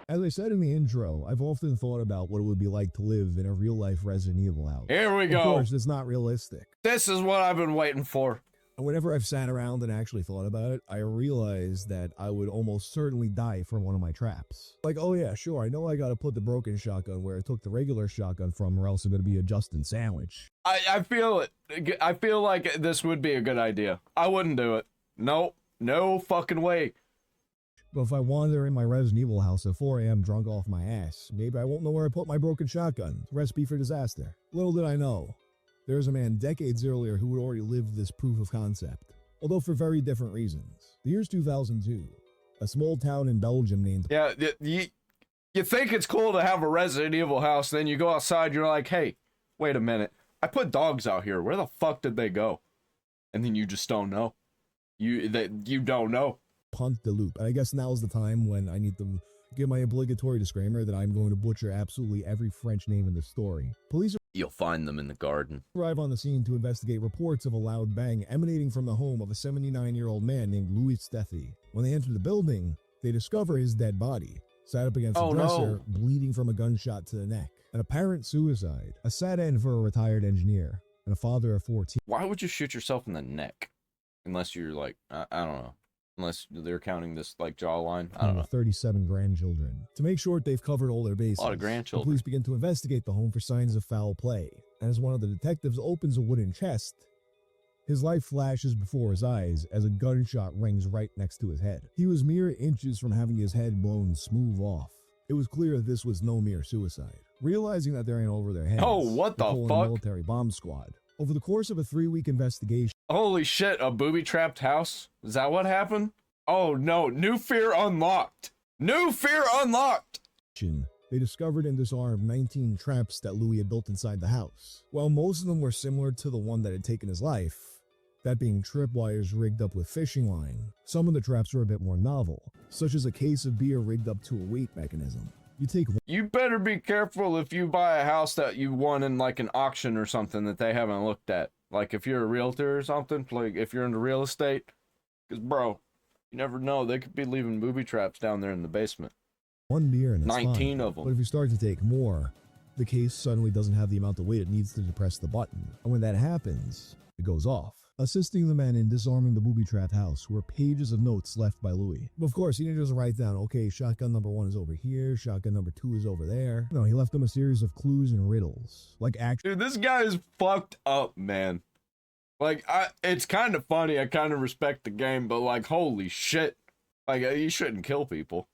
As I said in the intro, I've often thought about what it would be like to live in a real-life Resident Evil house. Here we go. Of course, it's not realistic. This is what I've been waiting for. And whenever I've sat around and actually thought about it, I realized that I would almost certainly die from one of my traps. Like, oh yeah, sure, I know I gotta put the broken shotgun where I took the regular shotgun from, or else I'm gonna be a Justin sandwich. I feel it. I feel like this would be a good idea. I wouldn't do it. Nope. No fucking way. But if I wander in my Resident Evil house at 4 a.m. drunk off my ass, maybe I won't know where I put my broken shotgun. Recipe for disaster. Little did I know, there was a man decades earlier who had already lived this proof of concept, although for very different reasons. The year's 2002. A small town in Belgium named... Yeah, you think it's cool to have a Resident Evil house, then you go outside, you're like, hey, wait a minute. I put dogs out here. Where the fuck did they go? And then you just don't know. You don't know. Pont de Loup. And I guess now's the time when I need to give my obligatory disclaimer that I'm going to butcher absolutely every French name in the story. Police You'll find them in the garden. arrive on the scene to investigate reports of a loud bang emanating from the home of a 79-year-old man named Louis Steffi. When they enter the building, they discover his dead body, sat up against a dresser, bleeding from a gunshot to the neck. An apparent suicide. A sad end for a retired engineer and a father of 14. Why would you shoot yourself in the neck? Unless you're like, I don't know. Unless they're counting this like jawline. I don't know. 37 grandchildren. To make short, they've covered all their bases. A lot of The grandchildren. police begin to investigate the home for signs of foul play. And as one of the detectives opens a wooden chest, his life flashes before his eyes as a gunshot rings right next to his head. He was mere inches from having his head blown smooth off. It was clear that this was no mere suicide. Realizing that they're in over their heads, Oh, what they the call in a fuck? military bomb squad. Over the course of a 3-week investigation, Holy shit, a booby-trapped house? Is that what happened? Oh no, new fear unlocked! New fear unlocked! they discovered and disarmed 19 traps that Louis had built inside the house. While most of them were similar to the one that had taken his life, that being tripwires rigged up with fishing line, some of the traps were a bit more novel, such as a case of beer rigged up to a weight mechanism. You take You better be careful if you buy a house that you won in like an auction or something that they haven't looked at. Like if you're a realtor or something, like if you're into real estate, because bro, you never know, they could be leaving booby traps down there in the basement. one beer and it's 19 fine. of them. But if you start to take more, the case suddenly doesn't have the amount of weight it needs to depress the button. And when that happens, it goes off. Assisting the men in disarming the booby-trapped house were pages of notes left by Louis. Of course, he didn't just write down, okay, shotgun number 1 is over here, shotgun number 2 is over there. No, he left them a series of clues and riddles. Like Dude, this guy is fucked up, man. Like, it's kind of funny, I kind of respect the game, but like, holy shit. Like, you shouldn't kill people.